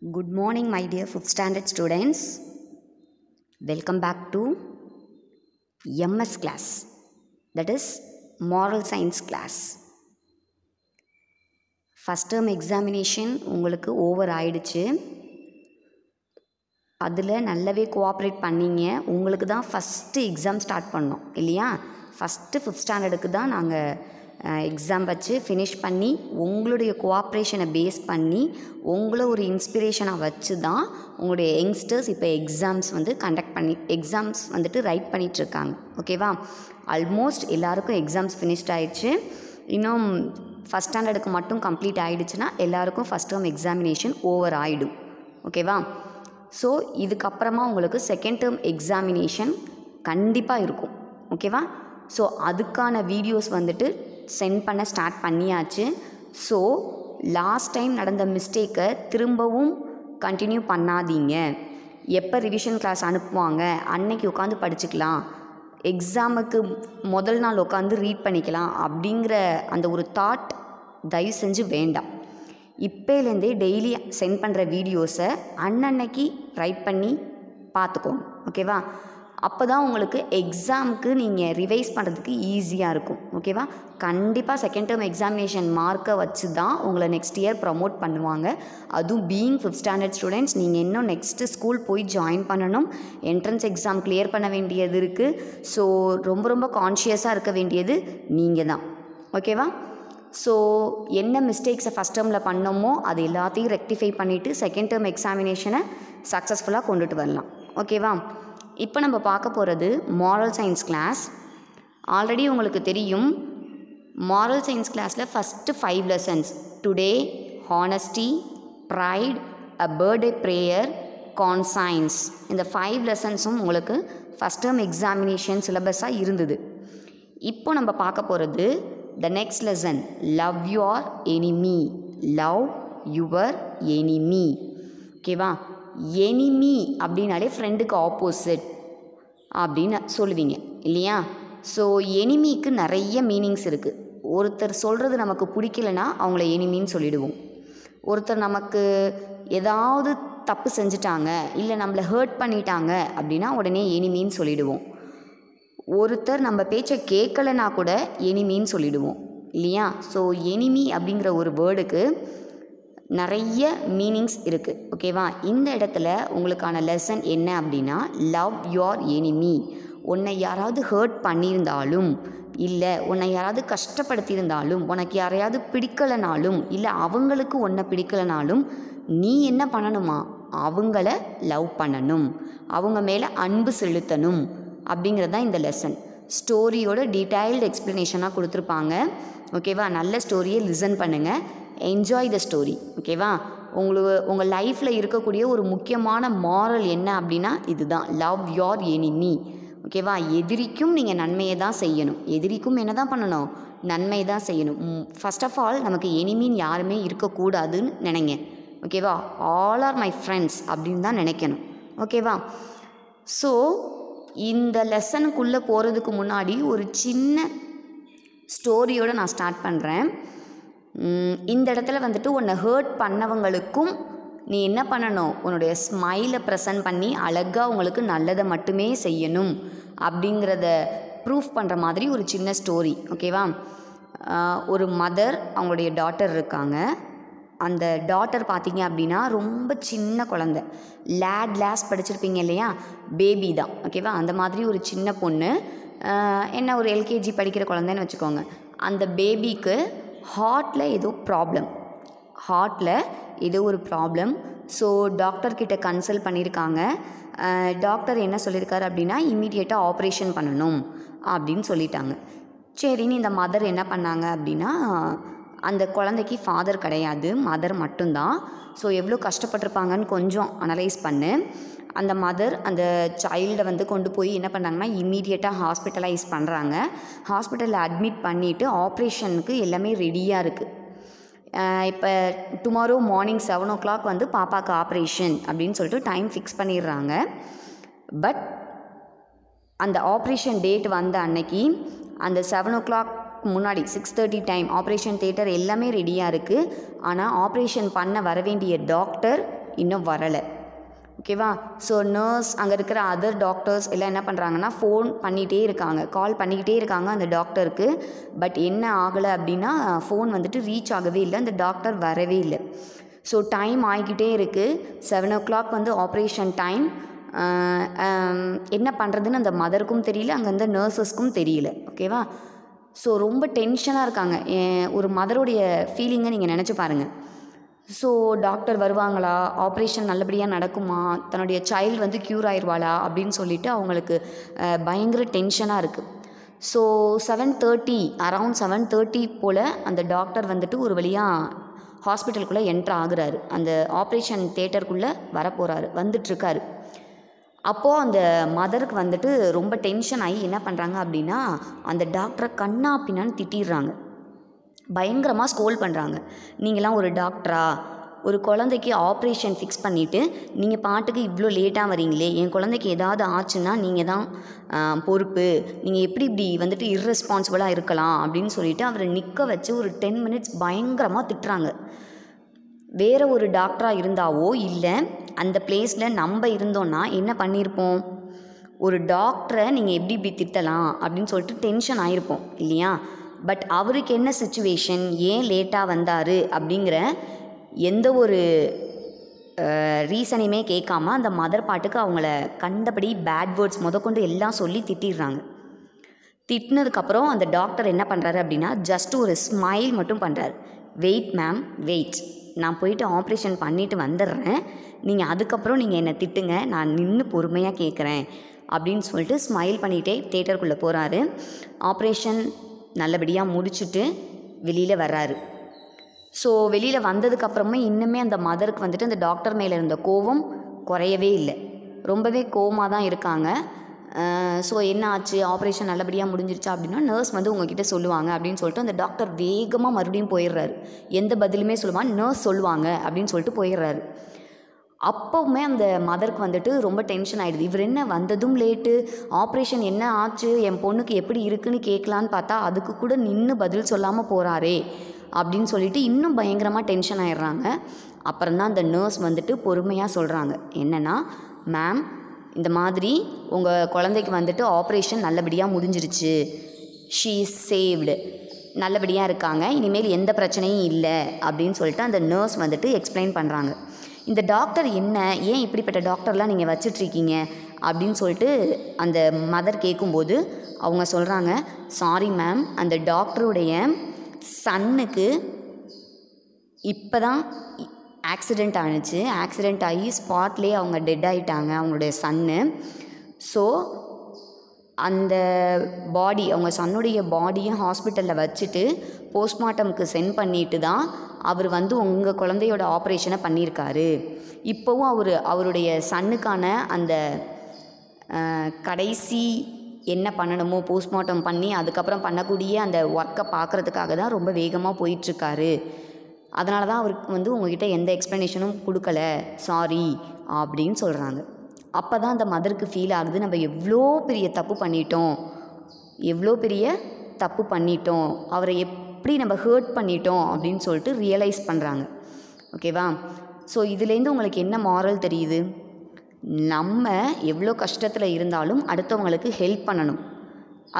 Good morning, my dear 5th standard students. Welcome back to MS class, that is Moral Science class. First term examination உங்களுக்கு over ஆயிடுச்சு. அதில் நல்லாவே cooperate பண்ணிங்க. உங்களுக்கு தான் first exam start பண்ணோம் இல்லையா? ஃபஸ்ட்டு 5th ஸ்டாண்டர்டுக்கு தான் நாங்கள் எக்ஸாம் வச்சு ஃபினிஷ் பண்ணி உங்களுடைய கோஆப்ரேஷனை பேஸ் பண்ணி உங்களை ஒரு இன்ஸ்பிரேஷனாக வச்சு தான் உங்களுடைய யங்ஸ்டர்ஸ் இப்போ எக்ஸாம்ஸ் எக்ஸாம்ஸ் வந்துட்டு ரைட் பண்ணிகிட்ருக்காங்க. ஓகேவா? ஆல்மோஸ்ட் எல்லாருக்கும் எக்ஸாம்ஸ் ஃபினிஷ்ட் ஆயிடுச்சு. இன்னும் ஃபஸ்ட் ஸ்டாண்டர்டுக்கு மட்டும் கம்ப்ளீட் ஆகிடுச்சுன்னா எல்லாருக்கும் ஃபஸ்ட் டேர்ம் எக்ஸாமினேஷன் ஓவர் ஆகிடும். ஓகேவா? ஸோ இதுக்கப்புறமா உங்களுக்கு செகண்ட் டேர்ம் எக்ஸாமினேஷன் கண்டிப்பாக இருக்கும். ஓகேவா? ஸோ அதுக்கான வீடியோஸ் வந்துட்டு சென்ட் பண்ண ஸ்டார்ட் பண்ணியாச்சு. ஸோ லாஸ்ட் டைம் நடந்த மிஸ்டேக்கை திரும்பவும் கண்டினியூ பண்ணாதீங்க. எப்போ ரிவிஷன் கிளாஸ் அனுப்புவாங்க அன்னைக்கு உட்காந்து படிச்சுக்கலாம், எக்ஸாமுக்கு முதல் நாள் உட்காந்து ரீட் பண்ணிக்கலாம் அப்படிங்கிற அந்த ஒரு தாட் தயவு செஞ்சு வேண்டாம். இப்போலேருந்தே டெய்லி சென்ட் பண்ணுற வீடியோஸை அன்னன்னைக்கு ரைட் பண்ணி பார்த்துக்கோங்க. ஓகேவா? அப்போ தான் உங்களுக்கு எக்ஸாமுக்கு நீங்கள் ரிவைஸ் பண்ணுறதுக்கு ஈஸியாக இருக்கும். ஓகேவா? கண்டிப்பாக செகண்ட் டேர்ம் எக்ஸாமினேஷன் மார்க்கை வச்சு தான் உங்களை நெக்ஸ்ட் இயர் ப்ரமோட் பண்ணுவாங்க. அதுவும் பீயிங் 5th ஸ்டாண்டர்ட் ஸ்டூடெண்ட்ஸ், நீங்கள் இன்னும் நெக்ஸ்ட்டு ஸ்கூல் போய் ஜாயின் பண்ணணும், என்ட்ரன்ஸ் எக்ஸாம் கிளியர் பண்ண வேண்டியது இருக்குது. ஸோ ரொம்ப கான்ஷியஸாக இருக்க வேண்டியது நீங்கள் தான். ஓகேவா? ஸோ என்ன மிஸ்டேக்ஸை ஃபஸ்ட் டேர்மில் பண்ணோமோ அது எல்லாத்தையும் ரெக்டிஃபை பண்ணிவிட்டு செகண்ட் டேர்ம் எக்ஸாமினேஷனை சக்ஸஸ்ஃபுல்லாக கொண்டுட்டு வரலாம். ஓகேவா? இப்போ நம்ம பார்க்க போகிறது மாரல் சயின்ஸ் கிளாஸ். ஆல்ரெடி உங்களுக்கு தெரியும், மாரல் சயின்ஸ் கிளாஸில் first 5 lessons today, honesty, pride, a birthday prayer, conscience, இந்த 5 லெசன்ஸும் உங்களுக்கு ஃபஸ்ட் டேர்ம் எக்ஸாமினேஷன் சிலபஸாக இருந்தது. இப்போ நம்ம பார்க்க போகிறது the next lesson, love your enemy. Love your enemy. ஓகேவா? எனிமி அப்படின்னாலே ஃப்ரெண்டுக்கு ஆப்போசிட் அப்படின்னு சொல்லுவீங்க இல்லையா? ஸோ எனிமிக்கு நிறைய மீனிங்ஸ் இருக்குது. ஒருத்தர் சொல்கிறது நமக்கு பிடிக்கலனா அவங்கள எனிமின்னு சொல்லிடுவோம். ஒருத்தர் நமக்கு ஏதாவது தப்பு செஞ்சுட்டாங்க இல்லை நம்மளை ஹர்ட் பண்ணிட்டாங்க அப்படின்னா உடனே எனிமின்னு சொல்லிடுவோம். ஒருத்தர் நம்ம பேச்சை கேட்கலனா கூட எனிமின்னு சொல்லிடுவோம் இல்லையா? ஸோ எனிமி அப்படிங்கிற ஒரு வேர்டுக்கு நிறைய மீனிங்ஸ் இருக்குது. ஓகேவா? இந்த இடத்துல உங்களுக்கான லெசன் என்ன அப்படின்னா, லவ் யுவர் எனிமி. உன்னை யாராவது ஹர்ட் பண்ணியிருந்தாலும் இல்லை உன்னை யாராவது கஷ்டப்படுத்தியிருந்தாலும் உனக்கு யாரையாவது பிடிக்கலைனாலும் இல்லை அவங்களுக்கு உன்னை பிடிக்கலைனாலும் நீ என்ன பண்ணணுமா? அவங்கள லவ் பண்ணணும், அவங்க மேலே அன்பு செலுத்தணும் அப்படிங்கிறது தான் இந்த லெசன். ஸ்டோரியோட டீட்டெயில்டு எக்ஸ்ப்ளனேஷனாக கொடுத்துருப்பாங்க. ஓகேவா? நல்ல ஸ்டோரியை லிசன் பண்ணுங்கள், என்ஜாய் த ஸ்டோரி. ஓகேவா? உங்கள் லைஃப்பில் இருக்கக்கூடிய ஒரு முக்கியமான மாரல் என்ன அப்படின்னா இதுதான், லவ் யுவர் எனிமி. ஓகேவா? எதிரிக்கும் நீங்கள் நன்மையை தான் செய்யணும். எதிரிக்கும் என்ன தான் பண்ணணும்? நன்மை தான் செய்யணும். ஃபர்ஸ்ட் ஆஃப் ஆல் நமக்கு எனிமின்னு யாருமே இருக்கக்கூடாதுன்னு நினைங்க. ஓகேவா? ஆல் ஆர் மை ஃப்ரெண்ட்ஸ் அப்படின்னு தான் நினைக்கணும். ஓகேவா? ஸோ இந்த லெசனுக்குள்ளே போகிறதுக்கு முன்னாடி ஒரு சின்ன ஸ்டோரியோடு நான் ஸ்டார்ட் பண்ணுறேன். இந்த இடத்துல வந்துட்டு உன்னை ஹர்ட் பண்ணவங்களுக்கும் நீ என்ன பண்ணணும்? உன்னுடைய ஸ்மைலை ப்ரெசன்ட் பண்ணி அழகாக உங்களுக்கு நல்லதை மட்டுமே செய்யணும் அப்படிங்கிறத ப்ரூஃப் பண்ணுற மாதிரி ஒரு சின்ன ஸ்டோரி. ஓகேவா? ஒரு மதர், அவங்களுடைய டாட்டர் இருக்காங்க. அந்த டாட்டர் பார்த்தீங்க அப்படின்னா ரொம்ப சின்ன குழந்தை, லாஸ் படிச்சிருப்பீங்க இல்லையா? பேபி தான். ஓகேவா? அந்த மாதிரி ஒரு சின்ன பொண்ணு, என்ன ஒரு எல்கேஜி படிக்கிற குழந்தைன்னு வச்சுக்கோங்க. அந்த பேபிக்கு ஹார்ட்டில் ஏதோ ஒரு ப்ராப்ளம். ஸோ டாக்டர்கிட்ட கன்சல்ட் பண்ணியிருக்காங்க. டாக்டர் என்ன சொல்லியிருக்காரு அப்படின்னா இம்மீடியட்டாக ஆப்ரேஷன் பண்ணணும் அப்படின்னு சொல்லிட்டாங்க. சரின்னு இந்த மதர் என்ன பண்ணாங்க அப்படின்னா, அந்த குழந்தைக்கு ஃபாதர் கிடையாது, மதர் மட்டும்தான். ஸோ எவ்வளோ கஷ்டப்பட்டிருப்பாங்கன்னு கொஞ்சம் அனலைஸ் பண்ணு. அந்த மதர் அந்த சைல்டை கொண்டு போய் என்ன பண்ணாங்கன்னா இம்மீடியட்டாக ஹாஸ்பிட்டலைஸ் பண்ணுறாங்க. ஹாஸ்பிட்டலில் அட்மிட் பண்ணிவிட்டு ஆப்ரேஷனுக்கு எல்லாமே ரெடியாக இருக்குது. இப்போ டுமாரோ மார்னிங் 7 o'clock பாப்பாவுக்கு ஆப்ரேஷன் அப்படின்னு சொல்லிட்டு டைம் ஃபிக்ஸ் பண்ணிடுறாங்க. பட் அந்த ஆப்ரேஷன் டேட் வந்த அன்னைக்கு அந்த 7 o'clock முன்னாடி 6:30 டைம் ஆப்ரேஷன் தியேட்டர் எல்லாமே ரெடியாக இருக்குது. ஆனால் ஆப்ரேஷன் பண்ண வர வேண்டிய டாக்டர் இன்னும் வரலை. ஓகேவா? ஸோ நர்ஸ், அங்கே இருக்கிற அதர் டாக்டர்ஸ் எல்லாம் என்ன பண்ணுறாங்கன்னா ஃபோன் பண்ணிகிட்டே இருக்காங்க, கால் பண்ணிக்கிட்டே இருக்காங்க அந்த டாக்டருக்கு. பட் என்ன ஆகலை அப்படின்னா ஃபோன் வந்துட்டு ரீச் ஆகவே இல்லை, அந்த டாக்டர் வரவே இல்லை. ஸோ டைம் ஆகிக்கிட்டே இருக்குது. 7 o'clock வந்து ஆப்ரேஷன் டைம். என்ன பண்ணுறதுன்னு அந்த மதருக்கும் தெரியல, அங்கே அந்த நர்சஸ்க்கும் தெரியல. ஓகேவா? ஸோ ரொம்ப டென்ஷனாக இருக்காங்க. ஒரு மதருடைய ஃபீலிங்கை நீங்கள் நினச்சி பாருங்கள். ஸோ டாக்டர் வருவாங்களா, ஆப்ரேஷன் நல்லபடியாக நடக்குமா, தன்னுடைய சைல்டு வந்து க்யூர் ஆயிடுவாளா அப்படின்னு சொல்லிட்டு அவங்களுக்கு பயங்கர டென்ஷனாக இருக்குது. ஸோ 7:30 அரவுண்ட் 7:30 போல் அந்த டாக்டர் வந்துட்டு ஒரு வழியாக ஹாஸ்பிட்டலுக்குள்ளே என்ட்ரு ஆகுறாரு. அந்த ஆப்ரேஷன் தியேட்டருக்குள்ளே வரப்போகிறாரு, வந்துட்டுருக்காரு. அப்போது அந்த மதருக்கு வந்துட்டு ரொம்ப டென்ஷன் ஆகி என்ன பண்ணுறாங்க அப்படின்னா அந்த டாக்டரை கண்ணா பின்னான்னு திட்டிடுறாங்க, பயங்கரமாக ஸ்கோல் பண்ணுறாங்க. நீங்களாம் ஒரு டாக்டரா, ஒரு குழந்தைக்கு ஆப்ரேஷன் ஃபிக்ஸ் பண்ணிவிட்டு நீங்கள் பாட்டுக்கு இவ்வளோ லேட்டாக வரீங்களே, என் குழந்தைக்கு ஏதாவது ஆச்சுன்னா நீங்கள் தான் பொறுப்பு, நீங்கள் எப்படி இப்படி வந்துட்டு இர்ரெஸ்பான்சிபிளாக இருக்கலாம் அப்படின்னு சொல்லிட்டு அவரை நிற்க வச்சு ஒரு 10 minutes பயங்கரமாக திட்டுறாங்க. வேறு ஒரு டாக்டராக இருந்தாவோ இல்லை அந்த பிளேஸில் நம்ம இருந்தோன்னா என்ன பண்ணியிருப்போம்? ஒரு டாக்டரை நீங்கள் எப்படி இப்படி திட்டலாம் அப்படின்னு சொல்லிட்டு டென்ஷன் ஆகிருப்போம் இல்லையா? பட் அவருக்கு என்ன சிச்சுவேஷன், ஏன் லேட்டாக வந்தார் அப்படிங்கிற எந்த ஒரு ரீசனையுமே கேட்காம அந்த மதர் பாட்டுக்கு அவங்கள கண்டபடி பேட் வேர்ட்ஸ் முதற்கொண்டு எல்லாம் சொல்லி திட்டிடுறாங்க. திட்டினதுக்கப்புறம் அந்த டாக்டர் என்ன பண்ணுறாரு அப்படின்னா ஜஸ்ட் ஒரு ஸ்மைல் மட்டும் பண்ணுறாரு. வெயிட் மேம், வெயிட், நான் போயிட்டு ஆப்ரேஷன் பண்ணிவிட்டு வந்துடுறேன், நீங்கள் அதுக்கப்புறம் நீங்கள் என்னை திட்டுங்க, நான் நின்று பொறுமையாக கேட்குறேன் அப்படின்னு சொல்லிட்டு ஸ்மைல் பண்ணிகிட்டே தியேட்டருக்குள்ளே போகிறாரு. ஆப்ரேஷன் நல்லபடியாக முடிச்சுட்டு வெளியில் வர்றாரு. ஸோ வெளியில் வந்ததுக்கப்புறமா இன்னுமே அந்த மதருக்கு வந்துட்டு அந்த டாக்டர் மேலே இருந்த கோபம் குறையவே இல்லை, ரொம்பவே கோவமாக தான் இருக்காங்க. ஸோ என்ன ஆச்சு, ஆப்ரேஷன் நல்லபடியாக முடிஞ்சிருச்சா அப்படின்னா நர்ஸ் வந்து உங்ககிட்ட சொல்லுவாங்க அப்படின்னு சொல்லிட்டு அந்த டாக்டர் வேகமாக மறுபடியும் போயிடுறாரு. எந்த பதிலுமே சொல்லுவாங்க, நர்ஸ் சொல்லுவாங்க அப்படின்னு சொல்லிட்டு போயிடுறாரு. அப்போவுமே அந்த மதருக்கு வந்துட்டு ரொம்ப டென்ஷன் ஆகிடுது. இவர் என்ன வந்ததும் லேட்டு, ஆப்ரேஷன் என்ன ஆச்சு, என் பொண்ணுக்கு எப்படி இருக்குன்னு கேட்கலான்னு பார்த்தா அதுக்கு கூட நின்று பதில் சொல்லாமல் போகிறாரே அப்படின்னு சொல்லிட்டு இன்னும் பயங்கரமாக டென்ஷன் ஆகிடுறாங்க. அப்புறம் தான் அந்த நர்ஸ் வந்துட்டு பொறுமையாக சொல்கிறாங்க என்னென்னா, மேம் இந்த மாதிரி உங்கள் குழந்தைக்கு வந்துட்டு ஆப்ரேஷன் நல்லபடியாக முடிஞ்சிருச்சு, ஷீ இஸ் சேவ்டு, நல்லபடியாக இருக்காங்க, இனிமேல் எந்த பிரச்சனையும் இல்லை அப்படின்னு சொல்லிட்டு அந்த நர்ஸ் வந்துட்டு எக்ஸ்பிளைன் பண்ணுறாங்க. இந்த டாக்டர் என்ன, ஏன் இப்படிப்பட்ட டாக்டர்லாம் நீங்கள் வச்சிட்ருக்கீங்க அப்படின்னு சொல்லிட்டு அந்த மதர் கேட்கும்போது அவங்க சொல்கிறாங்க, சாரி மேம், அந்த டாக்டருடைய சன்னுக்கு இப்போ தான் ஆக்சிடெண்ட் ஆணுச்சு, ஆக்சிடெண்ட் ஆகி ஸ்பாட்லேயே அவங்க டெட் ஆகிட்டாங்க அவங்களுடைய சன்னு. ஸோ அந்த பாடி, அவங்க சன்னுடைய பாடியை ஹாஸ்பிட்டலில் வச்சுட்டு போஸ்ட்மார்ட்டமுக்கு சென்ட் பண்ணிட்டு தான் அவர் வந்து உங்கள் குழந்தையோட ஆப்ரேஷனை பண்ணியிருக்காரு. இப்போவும் அவருடைய சன்னுக்கான அந்த கடைசி என்ன பண்ணணுமோ போஸ்ட்மார்ட்டம் பண்ணி அதுக்கப்புறம் பண்ணக்கூடிய அந்த ஒர்க்கை பார்க்குறதுக்காக தான் ரொம்ப வேகமாக போயிட்டுருக்காரு. அதனால தான் அவருக்கு வந்து உங்ககிட்ட எந்த எக்ஸ்ப்ளனேஷனும் கொடுக்கல, சாரி அப்படின்னு சொல்கிறாங்க. அப்போ தான் அந்த மதருக்கு ஃபீல் ஆகுது, நம்ம எவ்வளோ பெரிய தப்பு பண்ணிட்டோம், அவரை எப்படி நம்ம ஹர்ட் பண்ணிட்டோம் அப்படின்னு சொல்லிட்டு ரியலைஸ் பண்ணுறாங்க. ஓகேவா? ஸோ இதுலேருந்து உங்களுக்கு என்ன மாரல் தெரியுது? நம்ம எவ்வளோ கஷ்டத்தில் இருந்தாலும் அடுத்தவங்களுக்கு ஹெல்ப் பண்ணணும்,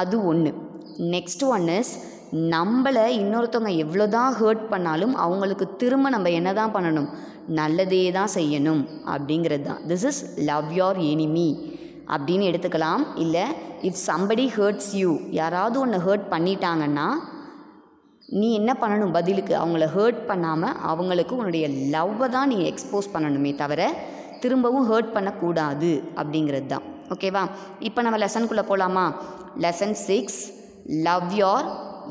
அது ஒன்று. நெக்ஸ்ட் ஒன் இஸ், நம்மளை இன்னொருத்தவங்க எவ்வளோ தான் ஹர்ட் பண்ணாலும் அவங்களுக்கு திரும்ப நம்ம என்ன தான் பண்ணணும், நல்லதே தான் செய்யணும் அப்படிங்கிறது தான். This is love your enemy அப்படின்னு எடுத்துக்கலாம். இல்லை, இஃப் சம்படி ஹர்ட்ஸ் யூ, யாராவது ஒன்று ஹர்ட் பண்ணிட்டாங்கன்னா நீ என்ன பண்ணணும், பதிலுக்கு அவங்கள ஹர்ட் பண்ணாமல் அவங்களுக்கு உன்னுடைய லவ்வை தான் நீ எக்ஸ்போஸ் பண்ணணுமே தவிர திரும்பவும் ஹர்ட் பண்ணக்கூடாது அப்படிங்கிறது தான். ஓகேவா? இப்போ நம்ம லெசனுக்குள்ளே போகலாமா? Lesson 6, love your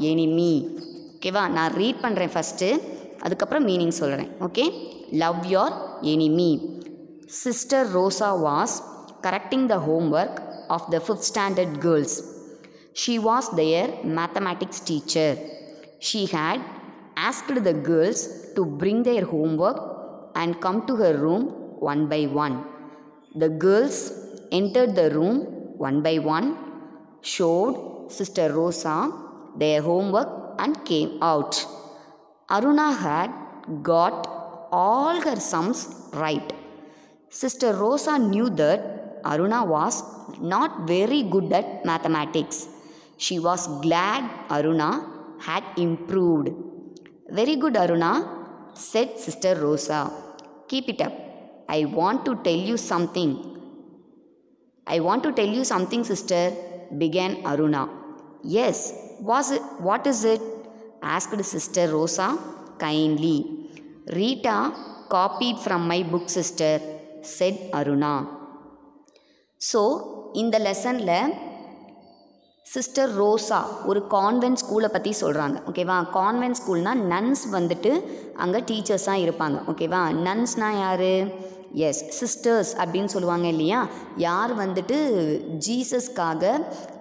enemy. ஓகேவா? நான் ரீட் பண்ணுறேன் ஃபஸ்ட்டு, அதுக்கப்புறம் மீனிங் சொல்கிறேன். Okay? Love your enemy. Sister Rosa was correcting the homework of the 5th standard girls. She was their mathematics teacher. She had asked the girls to bring their homework and come to her room one by one. The girls entered the room one by one, showed Sister Rosa their homework and came out. Aruna had got all her sums right. Sister Rosa knew that Aruna was not very good at mathematics. She was glad Aruna had improved. Very good, Aruna, said Sister Rosa. Keep it up. I want to tell you something. Sister, began Aruna. Yes, what is it? Asked Sister Rosa kindly. Rita copied from my book, sister, said Aruna. So, இந்த லெசனில் sister ரோசா ஒரு convent ஸ்கூலை பற்றி சொல்கிறாங்க. ஓகேவா? Convent ஸ்கூல்னால் nuns வந்துட்டு அங்கே டீச்சர்ஸாக இருப்பாங்க. ஓகேவா? நன்ஸ்னால் யார்? எஸ், சிஸ்டர்ஸ் அப்படின்னு சொல்லுவாங்க இல்லையா? யார் வந்துட்டு ஜீசஸ்க்காக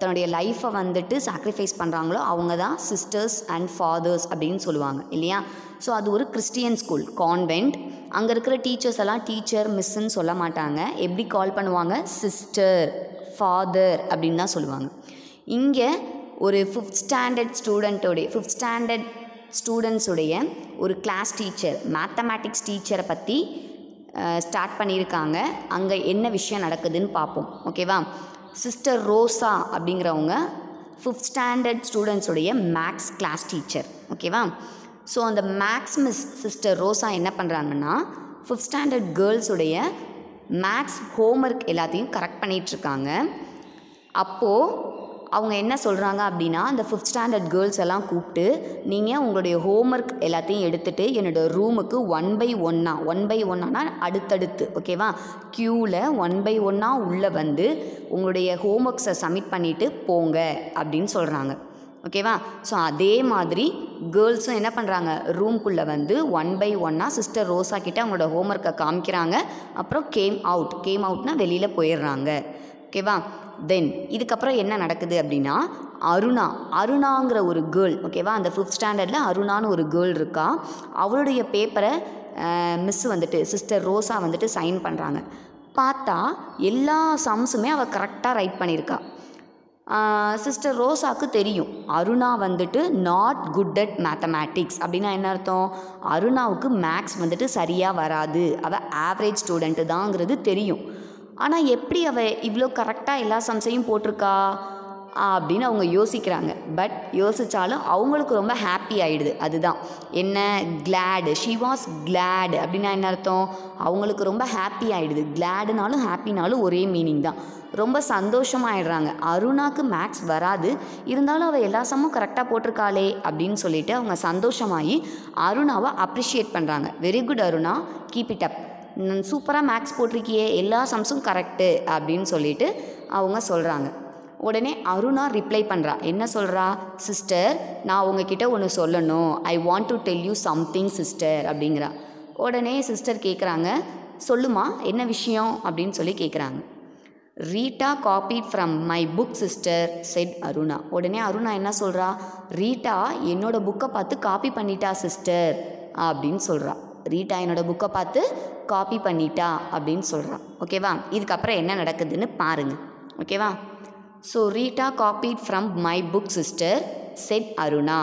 தன்னுடைய லைஃப்பை வந்துட்டு சாக்ரிஃபைஸ் பண்ணுறாங்களோ அவங்க தான் சிஸ்டர்ஸ் அண்ட் ஃபாதர்ஸ் அப்படின்னு சொல்லுவாங்க இல்லையா? ஸோ அது ஒரு கிறிஸ்டியன் ஸ்கூல், கான்வென்ட். அங்கே இருக்கிற டீச்சர்ஸ் எல்லாம் டீச்சர், மிஸ்ஸுன்னு சொல்ல மாட்டாங்க. எப்படி கால் பண்ணுவாங்க? சிஸ்டர், ஃபாதர் அப்படின்னு தான் சொல்லுவாங்க. இங்கே ஒரு ஃபிஃப்த் ஸ்டாண்டர்ட் ஸ்டூடெண்ட்ஸுடைய ஒரு கிளாஸ் டீச்சர், மேத்தமேட்டிக்ஸ் டீச்சரை பற்றி ஸ்டார்ட் பண்ணியிருக்காங்க. அங்கே என்ன விஷயம் நடக்குதுன்னு பார்ப்போம். ஓகேவா? சிஸ்டர் ரோசா அப்படிங்கிறவங்க ஃபிஃப்த் ஸ்டாண்டர்ட் ஸ்டூடெண்ட்ஸுடைய மேக்ஸ் கிளாஸ் டீச்சர். ஓகேவா? ஸோ அந்த மேக்ஸ் மிஸ் சிஸ்டர் ரோசா என்ன பண்ணுறாங்கன்னா ஃபிஃப்த் ஸ்டாண்டர்ட் கேர்ள்ஸுடைய மேக்ஸ் ஹோம்ஒர்க் எல்லாத்தையும் கரெக்ட் பண்ணிகிட்ருக்காங்க. அப்போது அவங்க என்ன சொல்கிறாங்க அப்படின்னா, அந்த ஃபிஃப்த் ஸ்டாண்டர்ட் கேர்ள்ஸ் எல்லாம் கூப்பிட்டு, நீங்கள் உங்களுடைய ஹோம்ஒர்க் எல்லாத்தையும் எடுத்துகிட்டு என்னோடய ரூமுக்கு ஒன் பை ஒன்னாக அடுத்தடுத்து, ஓகேவா, க்யூவில் 1 by 1 உள்ளே வந்து உங்களுடைய ஹோம்ஒர்க்ஸை சப்மிட் பண்ணிவிட்டு போங்க அப்படின்னு சொல்கிறாங்க. ஓகேவா? ஸோ அதே மாதிரி கேர்ள்ஸும் என்ன பண்ணுறாங்க, ரூம்குள்ளே வந்து 1 by 1 சிஸ்டர் ரோசா கிட்டே அவங்களோட ஹோம்ஒர்க்கை காமிக்கிறாங்க. அப்புறம் கேம் அவுட்னா வெளியில் போயிடுறாங்க. ஓகேவா? தென் இதுக்கப்புறம் என்ன நடக்குது அப்படின்னா, அருணாங்கிற ஒரு கேர்ள், ஓகேவா, அந்த ஃபிஃப்த் ஸ்டாண்டர்டில் அருணான்னு ஒரு கேர்ள் இருக்கா. அவளுடைய பேப்பரை மிஸ் வந்துட்டு சிஸ்டர் ரோசா வந்துட்டு சைன் பண்ணுறாங்க. பார்த்தா எல்லா சம்ஸுமே அவள் கரெக்டாக ரைட் பண்ணியிருக்கா. சிஸ்டர் ரோசாவுக்கு தெரியும் அருணா வந்துட்டு நாட் குட் அட் மேத்தமேட்டிக்ஸ். அப்படின்னா என்ன அர்த்தம்? அருணாவுக்கு மேக்ஸ் வந்துட்டு சரியாக வராது, அவள் ஆவரேஜ் ஸ்டூடெண்ட்டு தாங்கிறது தெரியும். ஆனால் எப்படி அவள் இவ்வளோ கரெக்டாக எல்லா சம்ஸையும் போட்டிருக்கா அப்படின்னு அவங்க யோசிக்கிறாங்க. பட் யோசித்தாலும் அவங்களுக்கு ரொம்ப ஹாப்பி ஆகிடுது. அதுதான் என்ன, கிளாடு. ஷி வாஸ் கிளாடு அப்படின்னா என்ன அர்த்தம்? அவங்களுக்கு ரொம்ப ஹாப்பி ஆகிடுது. கிளாடுனாலும் ஹாப்பினாலும் ஒரே மீனிங் தான். ரொம்ப சந்தோஷமாகிடுறாங்க. அருணாக்கு மேக்ஸ் வராது, இருந்தாலும் அவள் எல்லா சம்மும் கரெக்டாக போட்டிருக்காளே அப்படின்னு சொல்லிட்டு அவங்க சந்தோஷமாகி அருணாவை அப்ரிஷியேட் பண்ணுறாங்க. Very good Aruna, keep it up, சூப்பராக மேக்ஸ் போட்டிருக்கியே, எல்லா சம்ஸும் கரெக்டு அப்படின்னு சொல்லிட்டு அவங்க சொல்கிறாங்க. உடனே அருணா ரிப்ளை பண்ணுறா. என்ன சொல்கிறா? சிஸ்டர், நான் உங்ககிட்ட ஒன்று சொல்லணும். I want to tell you something sister அப்படிங்கிறா. உடனே சிஸ்டர் கேட்குறாங்க, சொல்லுமா, என்ன விஷயம் அப்படின்னு சொல்லி கேட்குறாங்க. Rita copied from my book sister, said Aruna. உடனே அருணா என்ன சொல்கிறா? ரீட்டா என்னோடய புக்கை பார்த்து காப்பி பண்ணிட்டா சிஸ்டர் அப்படின்னு சொல்கிறா. ரீட்டா என்னோடய புக்கை பார்த்து காப்பி பண்ணிட்டா அப்படின்னு சொல்கிறான். ஓகேவா? இதுக்கப்புறம் என்ன நடக்குதுன்னு பாருங்கள். ஓகேவா? So Rita copied from my book sister, said Aruna.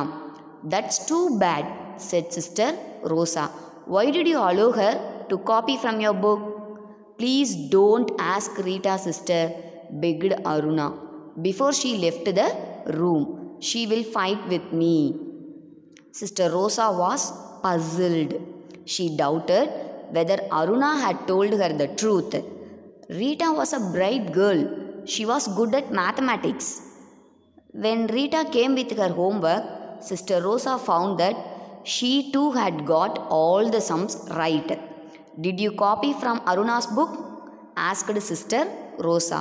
That's too bad, said sister Rosa. Why did you allow her to copy from your book? Please don't ask Rita sister, begged Aruna. Before she left the room she will fight with me. Sister Rosa was puzzled. She doubted whether Aruna had told her the truth. Rita was a bright girl. She was good at mathematics. When Rita came with her homework, Sister Rosa found that she too had got all the sums right. Did you copy from Aruna's book? Asked Sister Rosa.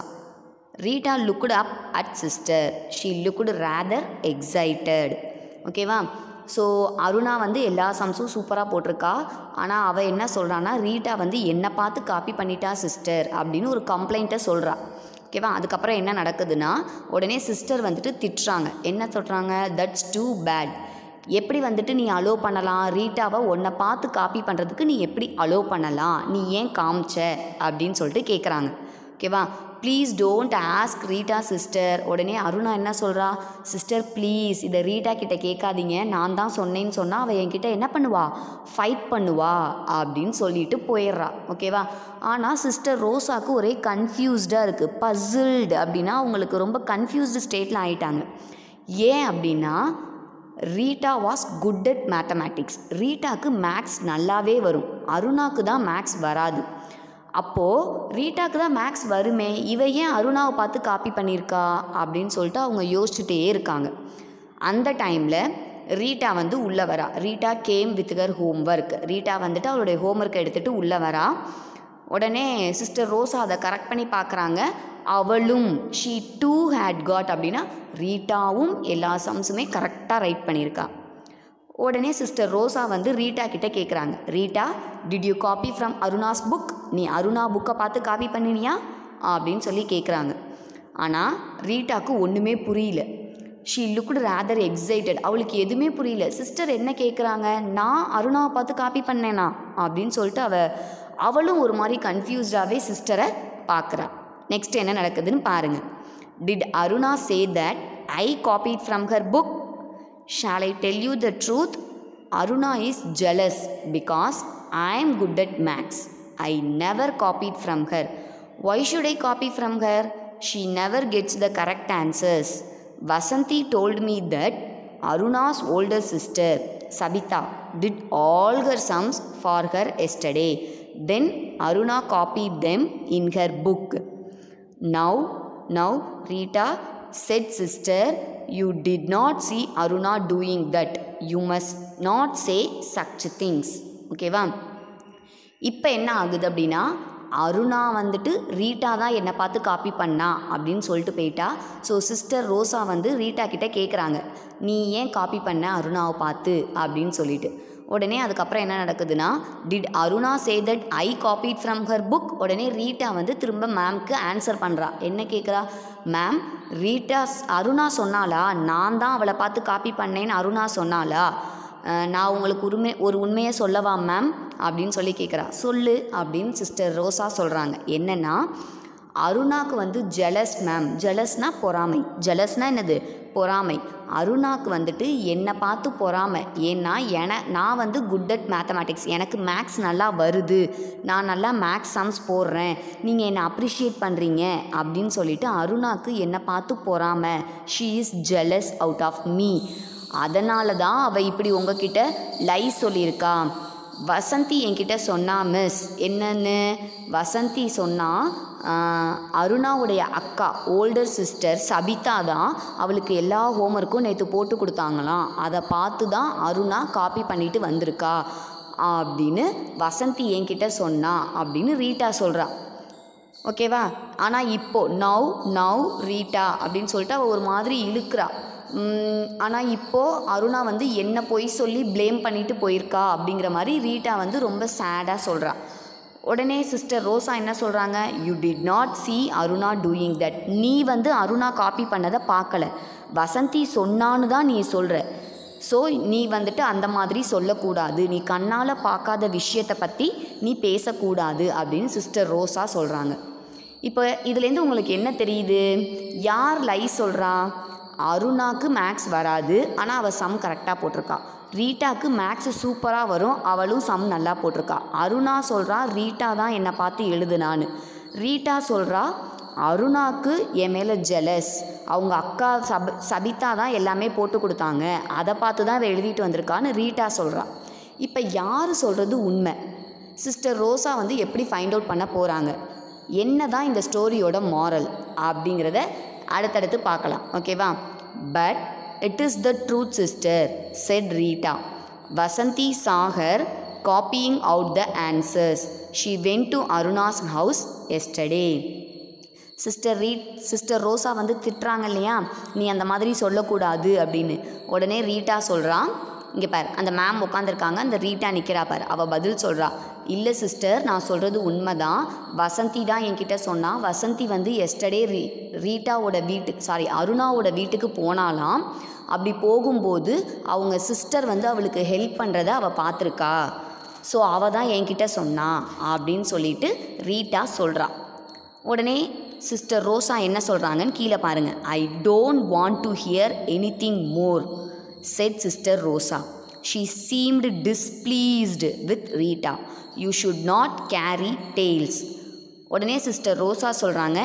Rita looked up at sister. She looked rather excited. ஓகேவா? So Aruna வந்து எல்லா சம்ஸும் சூப்பராக போட்டிருக்கா. ஆனால் அவள் என்ன சொல்கிறான்னா, Rita வந்து என்னை பார்த்து காப்பி பண்ணிட்டா சிஸ்டர் அப்படின்னு ஒரு கம்ப்ளைண்ட்டை சொல்கிறா. ஓகேவா? அதுக்கப்புறம் என்ன நடக்குதுன்னா, உடனே சிஸ்டர் வந்துட்டு திட்டுறாங்க. என்ன சொல்கிறாங்க? That's too bad. எப்படி வந்துட்டு நீ அலோவ் பண்ணலாம்? ரீட்டாவை உன்னை பார்த்து காப்பி பண்ணுறதுக்கு நீ எப்படி அலோவ் பண்ணலாம்? நீ ஏன் காமிச்ச அப்படின்னு சொல்லிட்டு கேட்குறாங்க. ஓகேவா? Please don't ask Rita sister. உடனே அருணா என்ன சொல்கிறா, சிஸ்டர் ப்ளீஸ் இதை ரீட்டா கிட்ட கேட்காதீங்க, நான் தான் சொன்னேன்னு சொன்னால் அவள் என்கிட்ட என்ன பண்ணுவா, ஃபைட் பண்ணுவா அப்படின்னு சொல்லிட்டு போயிடுறா. ஓகேவா. ஆனால் சிஸ்டர் ரோசாவுக்கு ஒரே கன்ஃபியூஸ்டாக இருக்குது. பசில்டு அப்படின்னா அவங்களுக்கு ரொம்ப கன்ஃபியூஸ்டு ஸ்டேட்டில் ஆகிட்டாங்க. ஏன் அப்படின்னா Rita was good at mathematics. ரீட்டாவுக்கு மேக்ஸ் நல்லாவே வரும், அருணாவுக்கு தான் மேக்ஸ் வராது. அப்போது ரீட்டாக்கு தான் மேக்ஸ் வருமே, இவ ஏன் அருணாவை பார்த்து காப்பி பண்ணியிருக்கா அப்படின்னு சொல்லிட்டு அவங்க யோசிச்சுட்டே இருக்காங்க. அந்த டைமில் ரீட்டா வந்து உள்ளே வரா. Rita game with her homework. Rita வந்துட்டு அவளுடைய ஹோம்ஒர்க்கை எடுத்துகிட்டு உள்ளே வரா. உடனே சிஸ்டர் ரோசா அதை கரெக்ட் பண்ணி பார்க்குறாங்க. அவளும் ஷீ டூ ஹேட் காட் அப்படின்னா ரீட்டாவும் எல்லா சம்ஸுமே கரெக்டாக ரைட் பண்ணியிருக்கா. உடனே சிஸ்டர் ரோசா வந்து ரீட்டா கிட்டே கேட்குறாங்க, Rita did you copy from Aruna's book? நீ அருணா புக்கை பார்த்து காப்பி பண்ணினியா அப்படின்னு சொல்லி கேட்குறாங்க. ஆனால் ரீட்டாவுக்கு ஒன்றுமே புரியல. She looked rather excited. அவளுக்கு எதுவுமே புரியல. சிஸ்டர் என்ன கேட்குறாங்க, நான் அருணாவை பார்த்து காப்பி பண்ணேனா அப்படின்னு சொல்லிட்டு அவளும் ஒரு மாதிரி கன்ஃபியூஸ்டாகவே சிஸ்டரை பார்க்குறா. நெக்ஸ்ட் என்ன நடக்குதுன்னு பாருங்கள். Did Aruna say that I copied from her book? Shall I tell you the truth? Aruna is jealous because I am good at maths. I never copied from her. Why should I copy from her? She never gets the correct answers. Vasanthi told me that Aruna's older sister, Sabita, did all her sums for her yesterday. Then Aruna copied them in her book. Now, Rita said, sister, you did not see Aruna doing that. You must not say such things. ஓகேவா. இப்போ என்ன ஆகுது அப்படின்னா அருணா வந்துட்டு Rita தான் என்னை பார்த்து copy பண்ணா அப்படின்னு சொல்லிட்டு போயிட்டா. ஸோ சிஸ்டர் ரோசா வந்து ரீட்டா கிட்டே கேட்குறாங்க, நீ ஏன் காப்பி பண்ண அருணாவை பார்த்து அப்படின்னு சொல்லிட்டு. உடனே அதுக்கப்புறம் என்ன நடக்குதுன்னா did Aruna say that I copied from her book? உடனே ரீட்டா வந்து திரும்ப மேம்க்கு ஆன்சர் பண்ணுறா. என்ன கேட்குறா, மேம் ரீட்டா அருணா சொன்னாலா, நான் தான் அவளை பார்த்து காப்பி பண்ணேன்னு அருணா சொன்னாலா, நான் உங்களுக்கு ஒரு உண்மையை சொல்லவா மேம் அப்படின்னு சொல்லி கேட்குறா. சொல்லு அப்படின்னு சிஸ்டர் ரோசா சொல்கிறாங்க. என்னென்னா அருணாக்கு வந்து ஜெலஸ் மேம். ஜெலஸ்னால் பொறாமை. ஜெலஸ்னால் என்னது, பொறாமை. அருணாக்கு வந்துட்டு என்னை பார்த்து பொறாமை. ஏன்னா நான் வந்து குட் அட் மேத்தமேட்டிக்ஸ், எனக்கு மேக்ஸ் நல்லா வருது, நான் நல்லா மேக்ஸ் சம்ஸ் போடுறேன், நீங்கள் என்னை அப்ரிஷியேட் பண்ணுறீங்க அப்படின்னு சொல்லிட்டு அருணாக்கு என்னை பார்த்து பொறாமை. She is jealous out of me. அதனால தான் அவள் இப்படி உங்ககிட்ட லை சொல்லியிருக்கா. வசந்தி என்கிட்ட சொன்னா மிஸ். என்னன்னு வசந்தி சொன்னால் அருணாவுடைய அக்கா ஓல்டர் சிஸ்டர் சபிதா தான் அவளுக்கு எல்லா ஹோம்ஒர்க்கும் நேற்று போட்டு கொடுத்தாங்களாம், அதை பார்த்து தான் அருணா காப்பி பண்ணிட்டு வந்திருக்கா அப்படின்னு வசந்தி என்கிட்ட சொன்னா அப்படின்னு ரீட்டா சொல்கிறா. ஓகேவா. ஆனால் இப்போது நவ் ரீட்டா அப்படின்னு சொல்லிட்டு அவள் ஒரு மாதிரி இழுக்கிறா. ஆனால் இப்போது அருணா வந்து என்ன போய் சொல்லி ப்ளேம் பண்ணிட்டு போயிருக்கா அப்படிங்கிற மாதிரி ரீட்டா வந்து ரொம்ப சேடாக சொல்கிறா. உடனே சிஸ்டர் ரோசா என்ன சொல்கிறாங்க, you did not see Aruna doing that. நீ வந்து அருணா காப்பி பண்ணதை பார்க்கல, வசந்தி சொன்னான்னு தான் நீ சொல்கிற. ஸோ நீ வந்துட்டு அந்த மாதிரி சொல்லக்கூடாது, நீ கண்ணால் பார்க்காத விஷயத்தை பற்றி நீ பேசக்கூடாது அப்படின்னு சிஸ்டர் ரோசா சொல்கிறாங்க. இப்போ இதுலேருந்து உங்களுக்கு என்ன தெரியுது, யார் லை சொல்கிறா? அருணாக்கு மேக்ஸ் வராது, ஆனால் அவள் சம் கரெக்டாக போட்டிருக்கா. ரீட்டாக்கு மேக்ஸ் சூப்பராக வரும், அவளும் சம் நல்லா போட்டிருக்கா. அருணா சொல்கிறா ரீட்டா தான் என்னை பார்த்து எழுதுனான்னு. ரீட்டா சொல்கிறா அருணாக்கு என் மேலே ஜெலஸ், அவங்க அக்கா சபிதா தான் எல்லாமே போட்டு கொடுத்தாங்க, அதை பார்த்து தான் அவள் எழுதிட்டு வந்திருக்கான்னு ரீட்டா சொல்கிறா. இப்போ யார் சொல்கிறது உண்மை? சிஸ்டர் ரோசா வந்து எப்படி ஃபைண்ட் அவுட் பண்ண போகிறாங்க, என்ன தான் இந்த ஸ்டோரியோட மாரல் அப்படிங்கிறத அடுத்தடுத்து பார்க்கலாம். ஓகேவா. But it is the truth sister set Rita. Vasanthi saw her copying out the answers. She went to Aruna's house yesterday. Sister Rosa வந்து திட்டுறாங்க இல்லையா, நீ அந்த மாதிரி சொல்லக்கூடாது அப்படின்னு. உடனே ரீட்டா சொல்கிறான், இங்கே பார் அந்த மேம் உட்காந்துருக்காங்க, அந்த ரீட்டா நிற்கிறா பார், அவள் பதில் சொல்கிறா, இல்லை சிஸ்டர் நான் சொல்கிறது உண்மை தான், வசந்தி தான் என்கிட்ட சொன்னால். வசந்தி வந்து எஸ்டர்டே அருணாவோட வீட்டுக்கு போனாலாம். அப்படி போகும்போது அவங்க சிஸ்டர் வந்து அவளுக்கு ஹெல்ப் பண்ணுறதை அவள் பார்த்துருக்கா. ஸோ அவள் தான் என்கிட்ட சொன்னா அப்படின்னு சொல்லிட்டு ரீட்டா சொல்கிறா. உடனே சிஸ்டர் ரோசா என்ன சொல்கிறாங்கன்னு கீழே பாருங்கள். I don't want to hear anything more said sister Rosa. She seemed displeased with Rita. You should not carry tales. உடனே சிஸ்டர் ரோசா சொல்கிறாங்க,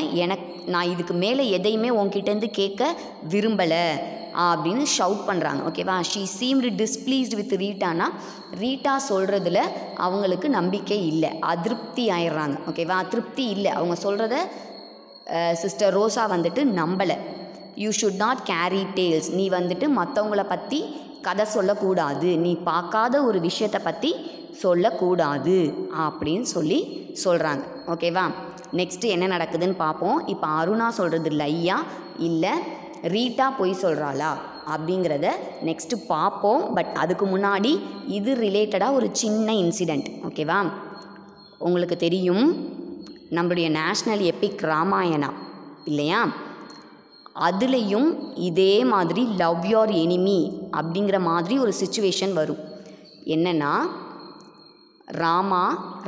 நான் இதுக்கு மேலே எதையுமே உங்ககிட்டேருந்து கேட்க விரும்பலை அப்படின்னு ஷவுட் பண்ணுறாங்க. ஓகேவா. She seemed displeased with ரீட்டானா Rita சொல்கிறதுல அவங்களுக்கு நம்பிக்கை இல்லை, அதிருப்தி ஆயிடுறாங்க. ஓகேவா. திருப்தி இல்லை, அவங்க சொல்கிறத சிஸ்டர் ரோசா வந்துட்டு நம்பலை. You should not carry tales. நீ வந்துட்டு மற்றவங்கள பற்றி கதை சொல்லக்கூடாது, நீ பார்க்காத ஒரு விஷயத்தை பற்றி சொல்லக்கூடாது அப்படின்னு சொல்கிறாங்க. ஓகேவா. நெக்ஸ்ட்டு என்ன நடக்குதுன்னு பார்ப்போம். இப்போ அருணா சொல்கிறது லையா இல்லை ரீட்டா பொய் சொல்கிறாளா அப்படிங்கிறத நெக்ஸ்ட்டு பார்ப்போம். பட் அதுக்கு முன்னாடி இது ரிலேட்டடாக ஒரு சின்ன இன்சிடெண்ட். ஓகேவா. உங்களுக்கு தெரியும் நம்மளுடைய நேஷ்னல் எபிக் ராமாயணா இல்லையா, அதுலேயும் இதே மாதிரி லவ் யோர் எனிமி அப்படிங்கிற மாதிரி ஒரு சிச்சுவேஷன் வரும். என்னென்னா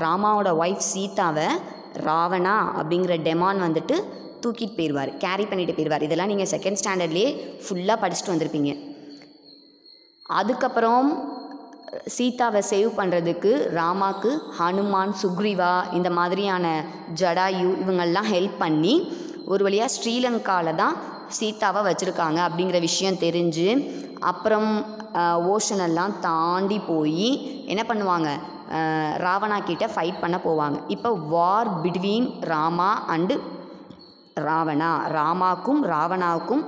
ராமாவோட ஒய்ஃப் சீதாவை ராவணா அப்படிங்கிற டெமான் வந்துட்டு தூக்கிட்டு போயிடுவார், கேரி பண்ணிட்டு போயிடுவார். இதெல்லாம் நீங்கள் செகண்ட் ஸ்டாண்டர்ட்லேயே ஃபுல்லாக படிச்சுட்டு வந்திருப்பீங்க. அதுக்கப்புறம் சீதாவை சேவ் பண்ணுறதுக்கு ராமாவுக்கு ஹனுமான், சுக்ரீவா, இந்த மாதிரியான ஜடாயு இவங்கெல்லாம் ஹெல்ப் பண்ணி ஒரு வழியாக ஸ்ரீலங்காவில் தான் சீதாவை வச்சுருக்காங்க அப்படிங்கிற விஷயம் தெரிஞ்சு அப்புறம் ஓஷனெல்லாம் தாண்டி போய் என்ன பண்ணுவாங்க, ராவணா கிட்ட ஃபைட் பண்ண போவாங்க. இப்போ war between Rama and Ravana, ராமாவுக்கும் ராவணாவுக்கும்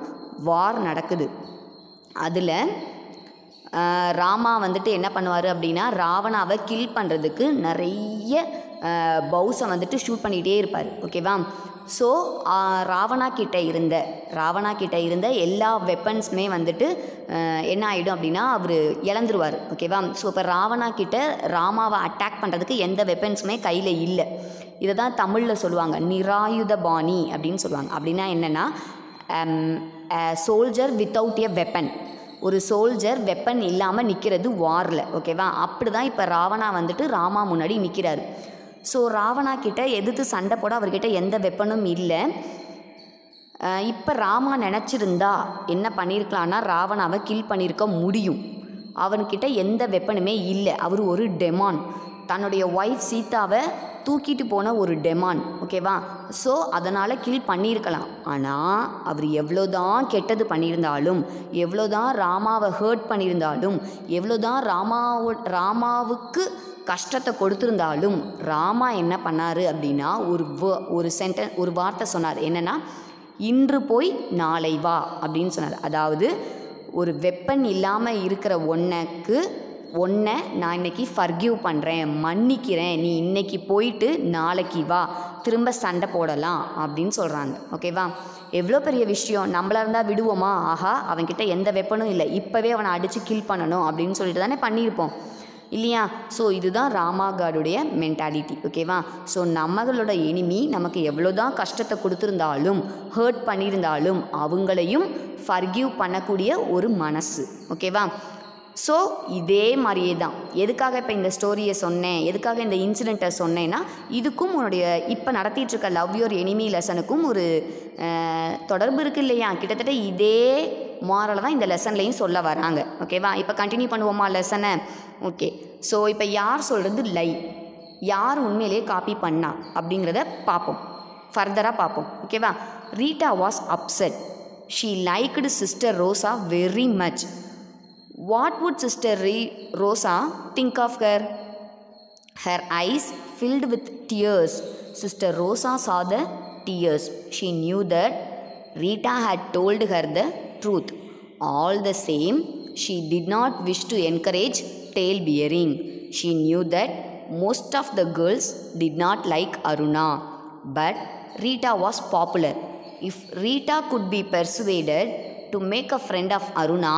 வார் நடக்குது. அதில் ராமா வந்துட்டு என்ன பண்ணுவார் அப்படின்னா ராவணாவை கில் பண்ணுறதுக்கு நிறைய பவுஸை வந்துட்டு ஷூட் பண்ணிகிட்டே இருப்பார். ஓகேவா. ஸோ ராவணா கிட்ட இருந்த எல்லா வெப்பன்ஸுமே வந்துட்டு என்ன ஆகிடும் அப்படின்னா அவர் இழந்துருவார். ஓகேவா. ஸோ இப்போ ராவணா கிட்ட ராமாவை அட்டாக் பண்ணுறதுக்கு எந்த வெப்பன்ஸுமே கையில் இல்லை. இதை தான் தமிழில் சொல்லுவாங்க நிராயுத பாணி அப்படின்னு சொல்லுவாங்க. அப்படின்னா என்னென்னா சோல்ஜர் வித்தவுட் எ வெப்பன், ஒரு சோல்ஜர் வெப்பன் இல்லாமல் நிற்கிறது வாரில். ஓகேவா. அப்படி தான் இப்போ ராவணா வந்துட்டு ராமா முன்னாடி நிற்கிறாரு. ஸோ ராவணா கிட்ட எதிர்த்து சண்டை போட அவர்கிட்ட எந்த வெப்பனும் இல்லை. இப்போ ராமா நினச்சிருந்தா என்ன பண்ணியிருக்கலான்னா ராவணாவை கில் பண்ணியிருக்க முடியும். அவன்கிட்ட எந்த வெப்பனுமே இல்லை, அவர் ஒரு டெமான், தன்னுடைய ஒய்ஃப் சீதாவை தூக்கிட்டு போன ஒரு டெமான். ஓகேவா. ஸோ அதனால் கில் பண்ணியிருக்கலாம். ஆனால் அவர் எவ்வளோதான் கெட்டது பண்ணியிருந்தாலும், எவ்வளோதான் ராமாவை ஹர்ட் பண்ணியிருந்தாலும், எவ்வளோதான் ராமாவுக்கு கஷ்டத்தை கொடுத்துருந்தாலும் ராமா என்ன பண்ணார் அப்படின்னா ஒரு வார்த்தை சொன்னார். என்னென்னா இன்று போய் நாளை வா அப்படின்னு சொன்னார். அதாவது ஒரு வெப்பன் இல்லாமல் இருக்கிற ஒன்றை நான் இன்றைக்கி ஃபர்கிவ் பண்ணுறேன், மன்னிக்கிறேன், நீ இன்றைக்கி போயிட்டு நாளைக்கு வா, திரும்ப சண்டை போடலாம் அப்படின்னு சொல்கிறாங்க. ஓகேவா. எவ்வளோ பெரிய விஷயம். நம்மளாக இருந்தால் விடுவோமா, ஆஹா அவன்கிட்ட எந்த வெப்பனும் இல்லை, இப்போவே அவனை அடித்து கில் பண்ணணும் அப்படின்னு சொல்லிட்டு தானே பண்ணியிருப்போம் இல்லையா. ஸோ இதுதான் ராமா காடுடைய மென்டாலிட்டி. ஓகேவா. ஸோ நம்மளோட எனிமி நமக்கு எவ்வளோ தான் கஷ்டத்தை கொடுத்துருந்தாலும் ஹர்ட் பண்ணியிருந்தாலும் அவங்களையும் ஃபர்கிவ் பண்ணக்கூடிய ஒரு மனசு. ஓகேவா. ஸோ இதே மாதிரியே தான். எதுக்காக இப்போ இந்த ஸ்டோரியை சொன்னேன், எதுக்காக இந்த இன்சிடெண்ட்டை சொன்னேன்னா இதுக்கும் உன்னுடைய இப்போ நடத்திட்டுருக்க லவ் யோர் எனிமி லெசனுக்கும் ஒரு தொடர்பு இருக்குது இல்லையா. கிட்டத்தட்ட இதே மாரலை தான் இந்த லெசன்லையும் சொல்ல வராங்க. ஓகேவா. இப்போ கண்டினியூ பண்ணுவோமா லெசனை. ஓகே. ஸோ இப்போ யார் சொல்கிறது லை, யார் உண்மையிலே காப்பி பண்ணா அப்படிங்கிறத பார்ப்போம், ஃபர்தராக பார்ப்போம். ஓகேவா. Rita was upset. She liked sister Rosa very much. What would Sister Rosa think of her? Her eyes filled with tears. Sister Rosa saw the tears. She knew that Rita had told her the truth. All the same, she did not wish to encourage tale bearing. She knew that most of the girls did not like Aruna, but Rita was popular. If Rita could be persuaded to make a friend of Aruna,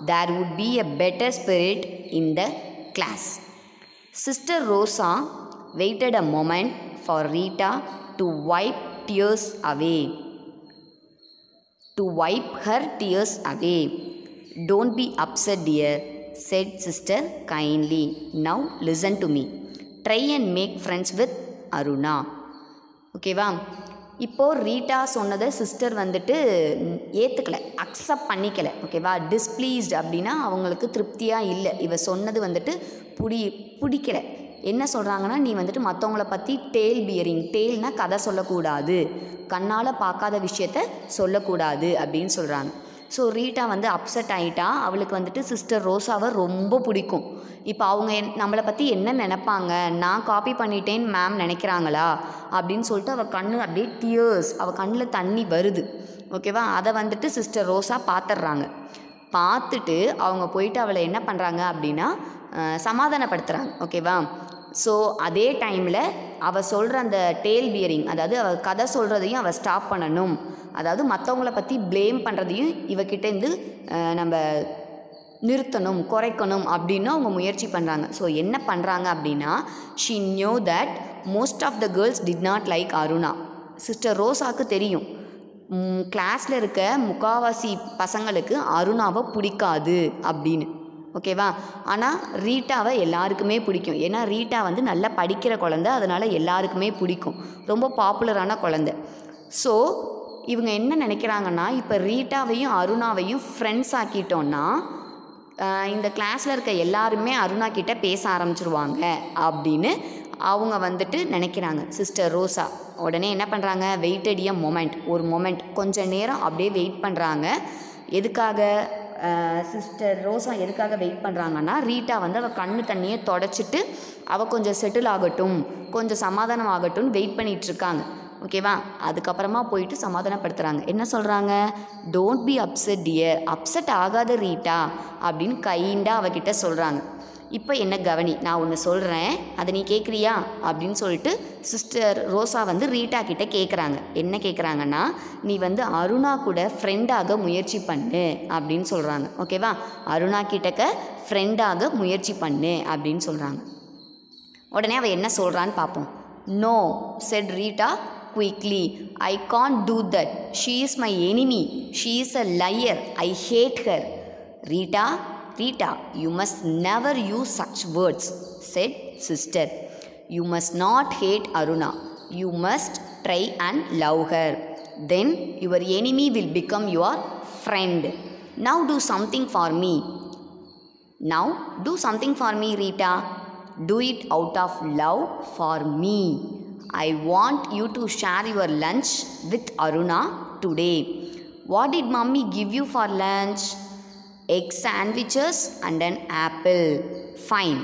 there would be a better spirit in the class. Sister Rosa waited a moment for Rita to wipe her tears away. Don't be upset, dear, said sister kindly. Now listen to me. Try and make friends with Aruna. ஓகேவா. இப்போது Rita சொன்னதை sister வந்துட்டு ஏற்றுக்கலை, accept பண்ணிக்கலை. ஓகேவா? டிஸ்ப்ளீஸ்டு அப்படின்னா அவங்களுக்கு திருப்தியாக இல்லை, இவ சொன்னது வந்துட்டு பிடிக்கலை. என்ன சொல்கிறாங்கன்னா, நீ வந்துட்டு மற்றவங்கள பற்றி டேல் பியரிங், டேல்னால் கதை சொல்லக்கூடாது, கண்ணால் பார்க்காத விஷயத்த சொல்லக்கூடாது அப்படின்னு சொல்கிறாங்க. ஸோ ரீட்டா வந்து அப்செட் ஆகிட்டா. அவளுக்கு வந்துட்டு சிஸ்டர் ரோசாவை ரொம்ப பிடிக்கும். இப்போ அவங்க நம்மளை பற்றி என்ன நினைப்பாங்க, நான் காப்பி பண்ணிட்டேன்னு மேம் நினைக்கிறாங்களா அப்படின்னு சொல்லிட்டு அவள் கண்ணு அப்படியே டியர்ஸ், அவள் கண்ணில் தண்ணி வருது. ஓகேவா? அதை வந்துட்டு சிஸ்டர் ரோசா பார்த்துட்றாங்க. பார்த்துட்டு அவங்க போயிட்டு அவளை என்ன பண்ணுறாங்க அப்படின்னா சமாதானப்படுத்துகிறாங்க. ஓகேவா? ஸோ அதே டைமில் அவள் சொல்கிற அந்த டேல் பியரிங், அதாவது அவள் கதை சொல்கிறதையும் அவள் ஸ்டாப் பண்ணணும், அதாவது மற்றவங்கள பற்றி ப்ளேம் பண்ணுறதையும் இவக்கிட்டேருந்து நம்ம நிறுத்தணும், குறைக்கணும் அப்படின்னு அவங்க முயற்சி பண்ணுறாங்க. ஸோ என்ன பண்ணுறாங்க அப்படின்னா, she knew that most of the girls did not like Aruna. Sister ரோசாவுக்கு தெரியும் கிளாஸில் இருக்க முக்காவாசி பசங்களுக்கு அருணாவை பிடிக்காது அப்படின்னு. ஓகேவா? ஆனால் ரீட்டாவை எல்லாருக்குமே பிடிக்கும். ஏன்னா ரீட்டா வந்து நல்லா படிக்கிற குழந்தை, அதனால் எல்லாருக்குமே பிடிக்கும், ரொம்ப பாப்புலரான குழந்தை. ஸோ இவங்க என்ன நினைக்கிறாங்கன்னா, இப்போ ரீட்டாவையும் அருணாவையும் ஃப்ரெண்ட்ஸ் ஆக்கிட்டோன்னா இந்த கிளாஸில் இருக்க எல்லாருமே அருணா கிட்டே பேச ஆரம்பிச்சிருவாங்க அப்படின்னு அவங்க வந்துட்டு நினைக்கிறாங்க. சிஸ்டர் ரோசா உடனே என்ன பண்ணுறாங்க, வெயிட்டட் எ மொமெண்ட், ஒரு மொமெண்ட் கொஞ்சம் நேரம் அப்படியே வெயிட் பண்ணுறாங்க. எதுக்காக சிஸ்டர் ரோசா எதுக்காக வெயிட் பண்ணுறாங்கன்னா, ரீட்டா வந்து அவள் கண்ணு தண்ணியை தொடச்சிட்டு அவள் கொஞ்சம் செட்டில் ஆகட்டும், கொஞ்சம் சமாதானம் ஆகட்டும்னு வெயிட் பண்ணிகிட்ருக்காங்க. ஓகேவா? அதுக்கப்புறமா போயிட்டு சமாதானப்படுத்துகிறாங்க. என்ன சொல்கிறாங்க, don't be upset dear, upset ஆகாத ரீட்டா அப்படின்னு கைண்டாக அவகிட்ட சொல்கிறாங்க. இப்போ என்ன கவனி, நான் ஒன்று சொல்கிறேன், அதை நீ கேட்குறியா அப்படின்னு சொல்லிட்டு சிஸ்டர் ரோசா வந்து ரீட்டா கிட்டே கேட்குறாங்க. என்ன கேட்குறாங்கன்னா, நீ வந்து அருணா கூட ஃப்ரெண்டாக முயற்சி பண்ணு அப்படின்னு சொல்கிறாங்க. ஓகேவா? அருணா கிட்டக்க ஃப்ரெண்டாக முயற்சி பண்ணு அப்படின்னு சொல்கிறாங்க. உடனே அவள் என்ன சொல்கிறான்னு பார்ப்போம். No said Rita quickly, I can't do that, she is my enemy, she is a liar, I hate her. Rita, you must never use such words, said sister. You must not hate Aruna, you must try and love her, then your enemy will become your friend. Now do something for me, Rita, do it out of love for me. I want you to share your lunch with Aruna today. What did mommy give you for lunch? Egg sandwiches and an apple. Fine.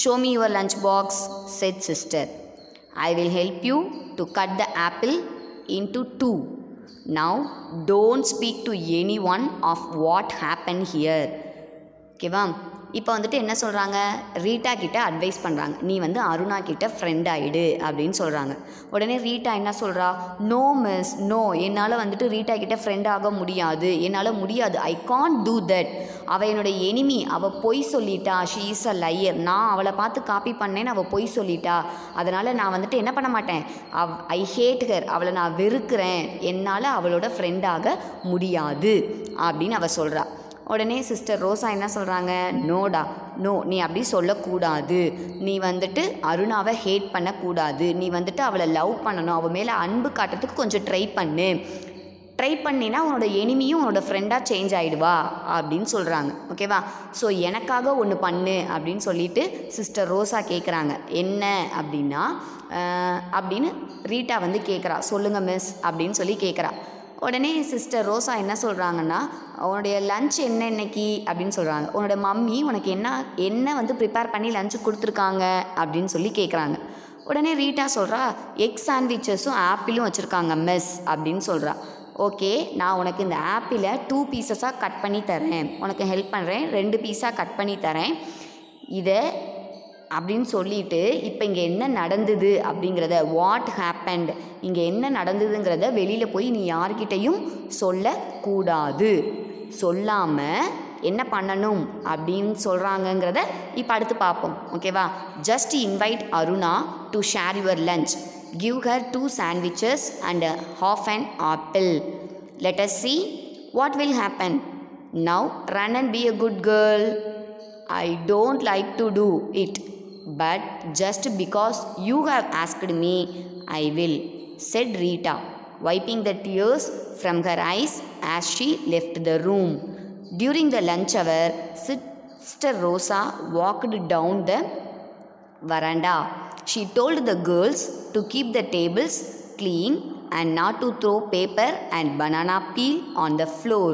Show me your lunch box, said sister. I will help you to cut the apple into 2. Now don't speak to anyone of what happened here. ஓகேவா? இப்போ வந்துட்டு என்ன சொல்கிறாங்க, Rita கிட்ட advice பண்ணுறாங்க, நீ வந்து அருணா கிட்ட ஃப்ரெண்ட் ஆகிடு அப்படின்னு சொல்கிறாங்க. உடனே ரீட்டா என்ன சொல்கிறா, நோ மிஸ், நோ, என்னால் வந்துட்டு ரீட்டா கிட்ட ஃப்ரெண்ட் ஆக முடியாது, என்னால் முடியாது, ஐ கான்ட் டூ தட், அவள் என்னோடய எனிமி, அவள் பொய் சொல்லிட்டா, ஷீ இஸ் அ லையர், நான் அவளை பார்த்து காப்பி பண்ணேன்னு அவள் பொய் சொல்லிட்டா, அதனால் நான் வந்துட்டு என்ன பண்ண மாட்டேன், ஐ ஹேட் ஹர், அவளை நான் வெறுக்கிறேன், என்னால் அவளோட ஃப்ரெண்டாக முடியாது அப்படின்னு அவள் சொல்கிறா. உடனே சிஸ்டர் ரோசா என்ன சொல்கிறாங்க, நோடா, நோ, நீ அப்படி சொல்லக்கூடாது, நீ வந்துட்டு அருணாவை ஹேட் பண்ணக்கூடாது, நீ வந்துட்டு அவளை லவ் பண்ணணும், அவள் மேலே அன்பு காட்டுறதுக்கு கொஞ்சம் ட்ரை பண்ணினா உன்னோட எனிமியும் உன்னோட ஃப்ரெண்டாக சேஞ்ச் ஆகிடுவா அப்படின்னு சொல்கிறாங்க. ஓகேவா? ஸோ எனக்காக ஒன்று பண்ணு அப்படின்னு சொல்லிட்டு சிஸ்டர் ரோசா கேட்குறாங்க. என்ன அப்படின்னா அப்படின்னு ரீட்டா வந்து கேட்குறா. சொல்லுங்கள் மிஸ் அப்படின்னு சொல்லி கேட்குறா. உடனே சிஸ்டர் ரோசா என்ன சொல்கிறாங்கன்னா, உன்னுடைய லன்ச் என்ன இன்னைக்கு அப்படின்னு சொல்கிறாங்க. உன்னோட மம்மி உனக்கு என்ன வந்து ப்ரிப்பேர் பண்ணி லஞ்சு கொடுத்துருக்காங்க அப்படின்னு சொல்லி கேட்குறாங்க. உடனே ரீட்டா சொல்கிறா, எக் சாண்ட்விச்சஸும் ஆப்பிளும் வச்சுருக்காங்க மிஸ் அப்படின்னு சொல்கிறா. ஓகே, நான் உனக்கு இந்த ஆப்பிளை 2 பீசஸாக கட் பண்ணி தரேன், உனக்கு ஹெல்ப் பண்ணுறேன், 2 பீஸாக கட் பண்ணி தரேன் இதை அப்படின்னு சொல்லிட்டு, இப்போ இங்கே என்ன நடந்தது அப்படிங்கிறத, வாட் ஹேப்பண்ட், இங்கே என்ன நடந்ததுங்கிறத வெளியில் போய் நீ யார்கிட்டையும் சொல்லக்கூடாது, சொல்லாமல் என்ன பண்ணணும் அப்படின்னு சொல்கிறாங்கங்கிறத இப்போ அடுத்து பார்ப்போம். ஓகேவா? Just invite Aruna to share your lunch, give her 2 sandwiches and half an apple. Let us see what will happen. Now run and be a good girl. I don't like to do it, but just because you have asked me, I will, said Rita. wiping the tears from her eyes as she left the room. During the lunch hour, Sister Rosa walked down the veranda. She told the girls to keep the tables clean and not to throw paper and banana peel on the floor.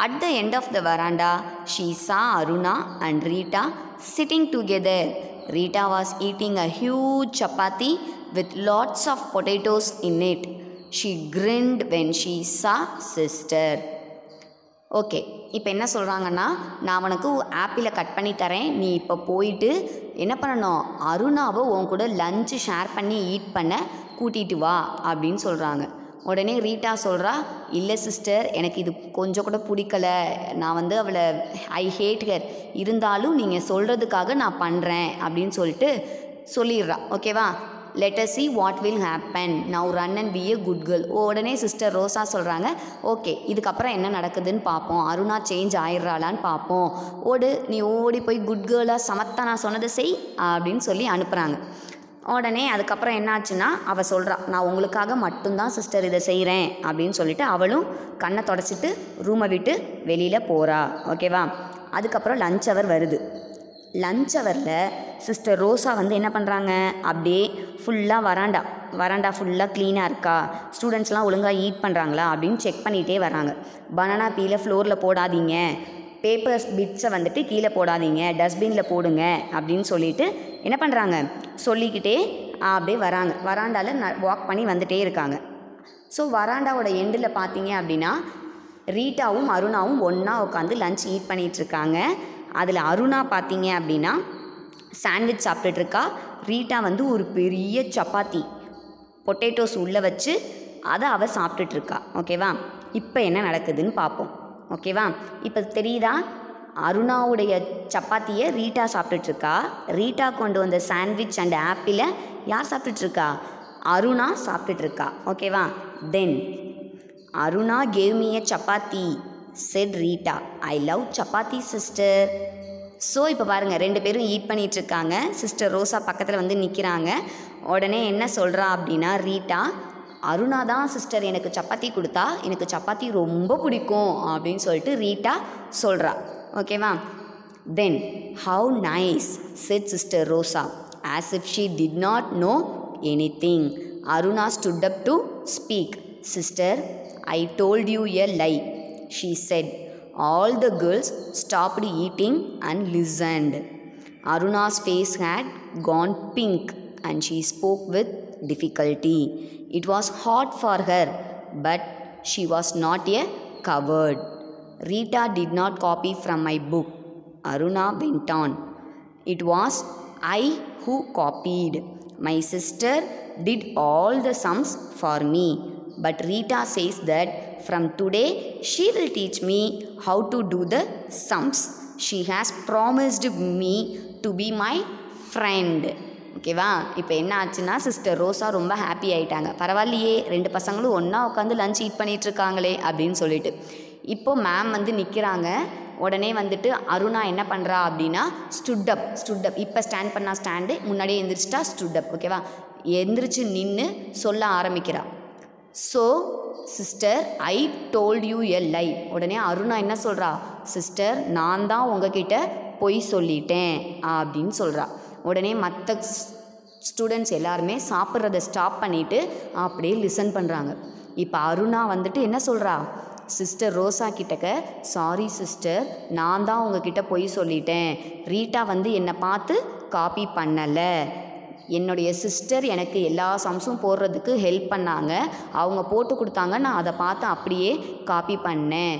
At the end of the veranda, she saw Aruna and Rita sitting together. Rita was eating a huge chapati with lots of potatoes in it. She grinned when she saw sister. Okay, இப்போ என்ன சொல்கிறாங்கன்னா, நான் உனக்கு ஆப்பிளை cut பண்ணி தரேன், நீ இப்போ போயிட்டு என்ன பண்ணணும், அருணாவை உன் கூட லஞ்சு ஷேர் பண்ணி ஈட் பண்ண கூட்டிகிட்டு வா அப்படின்னு சொல்கிறாங்க. உடனே ரீட்டா சொல்கிறா, இல்லை சிஸ்டர், எனக்கு இது கொஞ்சம் கூட பிடிக்கல, நான் அவளை ஐ ஹேட் ஹர், இருந்தாலும் நீங்கள் சொல்கிறதுக்காக நான் பண்ணுறேன் அப்படின்னு சொல்லிடுறா. ஓகேவா? let us see what will happen, now run and be a good girl. உடனே சிஸ்டர் ரோசா சொல்கிறாங்க, ஓகே இதுக்கப்புறம் என்ன நடக்குதுன்னு பார்ப்போம், அருணா சேஞ்ச் ஆயிடுறாளான்னு பார்ப்போம், நீ ஓடி போய் குட் கேர்ளாக சமத்தா நான் சொன்னதை செய் அப்படின்னு சொல்லி அனுப்புகிறாங்க. உடனே அதுக்கப்புறம் என்னாச்சுன்னா, அவள் சொல்கிறா, நான் உங்களுக்காக மட்டும்தான் சிஸ்டர் இதை செய்கிறேன் அப்படின்னு சொல்லிட்டு அவளும் கண்ணை தொடச்சிட்டு ரூமை விட்டு வெளியில் போகிறா. ஓகேவா? அதுக்கப்புறம் லஞ்ச் அவர் வருது. லஞ்ச் அவரில் சிஸ்டர் ரோசா என்ன பண்ணுறாங்க, அப்படியே ஃபுல்லாக வராண்டா ஃபுல்லாக க்ளீனாக இருக்கா, ஸ்டூடெண்ட்ஸ்லாம் ஒழுங்காக ஈட் பண்ணுறாங்களா அப்படின்னு செக் பண்ணிகிட்டே வராங்க. பனானா பீலை ஃப்ளோரில் போடாதீங்க, பேப்பர்ஸ் பிட்ஸை கீழே போடாதீங்க, டஸ்ட்பினில் போடுங்க அப்படின்னு சொல்லிட்டு என்ன பண்ணுறாங்க, சொல்லிக்கிட்டே அப்படியே வராங்க. வராண்டாவில் வாக் பண்ணி வந்துகிட்டே இருக்காங்க. ஸோ வராண்டாவோட எண்டில் பார்த்தீங்க அப்படின்னா ரீட்டாவும் அருணாவும் ஒன்றா உட்காந்து லஞ்ச் ஈட் பண்ணிகிட்ருக்காங்க. அதில் அருணா பார்த்தீங்க அப்படின்னா சாண்ட்விச் சாப்பிட்டுட்ருக்கா. ரீட்டா ஒரு பெரிய சப்பாத்தி பொட்டேட்டோஸ் உள்ளே வச்சு அதை அவள் சாப்பிட்டுட்ருக்கா. ஓகேவா? இப்போ என்ன நடக்குதுன்னு பார்ப்போம். ஓகேவா? இப்போ தெரியுதா, அருணாவுடைய சப்பாத்தியை ரீட்டா சாப்பிட்டுட்ருக்கா. ரீட்டா கொண்டு வந்த சாண்ட்விச் அண்ட் ஆப்பிளை யார் சாப்பிட்டுட்ருக்கா, அருணா சாப்பிட்டுட்ருக்கா. ஓகேவா? Then Aruna gave me a chapati said Rita, I love chapati sister. So இப்போ பாருங்கள், ரெண்டு பேரும் ஈட் பண்ணிகிட்ருக்காங்க. சிஸ்டர் ரோசா பக்கத்தில் நிற்கிறாங்க. உடனே என்ன சொல்கிறா அப்படின்னா, ரீட்டா, அருணா தான் சிஸ்டர் எனக்கு சப்பாத்தி கொடுத்தா, எனக்கு சப்பாத்தி ரொம்ப பிடிக்கும் அப்படின்னு சொல்லிட்டு ரீட்டா சொல்கிறா. ஓகேவா? தென் how nice said sister Rosa as if she did not know anything. Aruna stood up to speak. Sister, I told you a lie, she said. All the girls stopped eating and listened. Aruna's face had gone pink and she spoke with difficulty. It was hard for her, but she was not a coward. Rita did not copy from my book, Aruna went on. It was I who copied. My sister did all the sums for me, but Rita says that from today she will teach me how to do the sums. She has promised me to be my friend. ஓகேவா? இப்போ என்ன ஆச்சுன்னா, sister ரோசா ரொம்ப happy ஆகிட்டாங்க. பரவாயில்லையே, ரெண்டு பசங்களும் ஒன்றா உட்காந்து லஞ்ச் ஈட் பண்ணிகிட்ருக்காங்களே அப்படின்னு சொல்லிட்டு. இப்போது மேம் நிற்கிறாங்க. உடனே அருணா என்ன பண்ணுறா அப்படின்னா, ஸ்டுட் அப். இப்போ ஸ்டாண்ட் பண்ணா ஸ்டாண்டு, முன்னாடியே எந்திரிச்சிட்டா ஸ்டுட் அப். ஓகேவா? எந்திரிச்சு நின்று சொல்ல ஆரம்பிக்கிறா. So sister, I told you a lie. உடனே அருணா என்ன சொல்கிறா, சிஸ்டர் நான் தான் உங்ககிட்ட பொய் சொல்லிட்டேன் அப்படின்னு சொல்கிறா. உடனே மற்ற ஸ்டூடெண்ட்ஸ் எல்லாருமே சாப்பிட்றத ஸ்டாப் பண்ணிவிட்டு அப்படியே லிசன் பண்ணுறாங்க. இப்போ அருணா என்ன சொல்கிறா, சிஸ்டர் ரோசா கிட்டக்க, சாரி சிஸ்டர், நான் தான் உங்ககிட்ட பொய் சொல்லிட்டேன், ரீட்டா என்னை பார்த்து காப்பி பண்ணலை, என்னுடைய சிஸ்டர் எனக்கு எல்லா சம்ஸும் போடுறதுக்கு ஹெல்ப் பண்ணாங்க, அவங்க போட்டு கொடுத்தாங்க, நான் அதை பார்த்து அப்படியே காப்பி பண்ணேன்.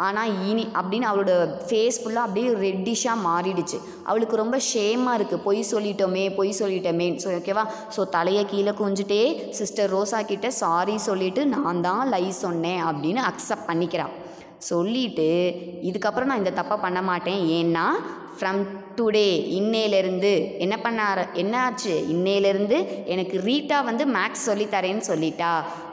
ஆனால் அப்படின்னு அவளோட ஃபேஸ் ஃபுல்லாக அப்படியே ரெட்டிஷாக மாறிடுச்சு. அவளுக்கு ரொம்ப ஷேமாக இருக்குது, பொய் சொல்லிட்டோமே. ஸோ ஓகேவா? ஸோ தலையை கீழே குஞ்சிட்டே சிஸ்டர் ரோசா கிட்டே சாரி சொல்லிவிட்டு நான் தான் லை சொன்னேன் அப்படின்னு அக்செப்ட் பண்ணிக்கிறான். சொல்லிவிட்டு இதுக்கப்புறம் நான் இந்த தப்பை பண்ண மாட்டேன், ஏன்னா ஃப்ரம் டுடே, இன்னையிலேருந்து என்னாச்சு, இன்னையிலேருந்து எனக்கு ரீட்டா மேக்ஸ் சொல்லித்தரேன்னு சொல்லிட்டா.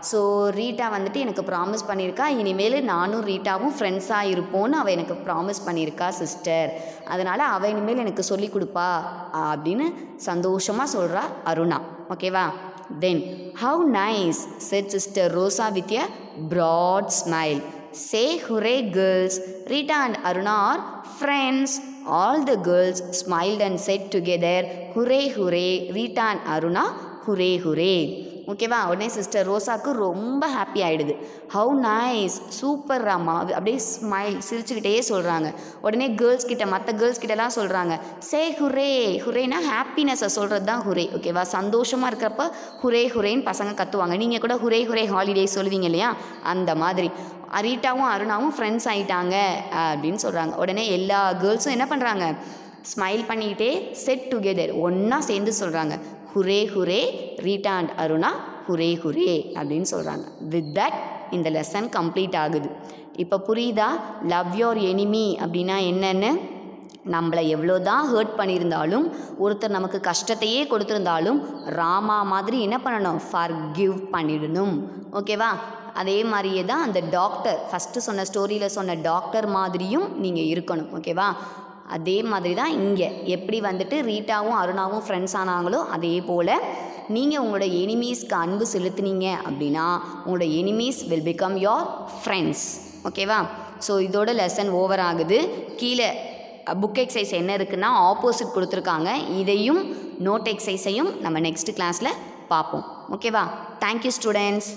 ஸோ ரீட்டா எனக்கு ப்ராமிஸ் பண்ணியிருக்கா, இனிமேல் நானும் ரீட்டாவும் ஃப்ரெண்ட்ஸாக இருப்போன்னு அவள் எனக்கு ப்ராமிஸ் பண்ணியிருக்கா சிஸ்டர், அதனால் அவள் இனிமேல் எனக்கு சொல்லி கொடுப்பா அப்படின்னு சந்தோஷமாக சொல்கிறா அருணா. ஓகேவா? Then, how nice, said Sister Rosa with a broad smile. Say hooray, girls. Rita and Aruna are friends. All the girls smiled and said together, hooray, hooray. Rita and Aruna, hooray, hooray. ஓகேவா, உடனே sister ரோசாவுக்கு ரொம்ப happy ஆகிடுது. How nice, super Rama, அப்படியே smile சிரிச்சுக்கிட்டே சொல்கிறாங்க. உடனே girls கிட்ட, மற்ற கேர்ள்ஸ் கிட்டலாம் சொல்கிறாங்க, சே ஹுரே. ஹுரேனா ஹாப்பினஸை சொல்கிறது தான் ஹுரே. ஓகேவா, சந்தோஷமாக இருக்கிறப்ப ஹுரே ஹுரேன்னு பசங்க கத்துவாங்க. நீங்கள் கூட ஹுரே ஹுரே ஹாலிடே சொல்லுவீங்க இல்லையா, அந்த மாதிரி. ரீட்டாவும் அருணாவும் ஃப்ரெண்ட்ஸ் ஆகிட்டாங்க அப்படின்னு சொல்கிறாங்க. உடனே எல்லா கேர்ள்ஸும் என்ன பண்ணுறாங்க, ஸ்மைல் பண்ணிக்கிட்டே செட் டுகெதர் ஒன்றா சேர்ந்து சொல்கிறாங்க, ஹுரே ஹுரே, ரீட்டா அண்ட் அருணா ஹுரே ஹுரே அப்படின்னு சொல்கிறாங்க. வித் தட் இந்த லெசன் கம்ப்ளீட் ஆகுது. இப்போ புரியுதா லவ் யோர் எனிமி அப்படின்னா என்னென்னு? நம்மளை எவ்வளோ தான் ஹர்ட் பண்ணியிருந்தாலும், ஒருத்தர் நமக்கு கஷ்டத்தையே கொடுத்துருந்தாலும் ராமா மாதிரி என்ன பண்ணணும், ஃபர்கிவ் பண்ணிடணும். ஓகேவா, அதே மாதிரியே தான் அந்த டாக்டர், ஃபஸ்ட்டு சொன்ன ஸ்டோரியில் சொன்ன டாக்டர் மாதிரியும் நீங்கள் இருக்கணும். ஓகேவா, அதே மாதிரி தான் இங்கே எப்படி வந்துட்டு ரீட்டாவும் அருணாவும் ஃப்ரெண்ட்ஸ் ஆனாங்களோ அதே போல் நீங்கள் உங்களோட எனிமீஸ்க்கு அன்பு செலுத்துனீங்க அப்படின்னா உங்களோட enemies will become your friends. ஓகேவா, ஸோ இதோட லெசன் ஓவர் ஆகுது. கீழே புக் எக்ஸசைஸ் என்ன இருக்குன்னா ஆப்போசிட் கொடுத்துருக்காங்க. இதையும் நோட் எக்ஸசைஸையும் நம்ம நெக்ஸ்ட் கிளாஸில் பார்ப்போம். ஓகேவா, தேங்க்யூ ஸ்டூடெண்ட்ஸ்.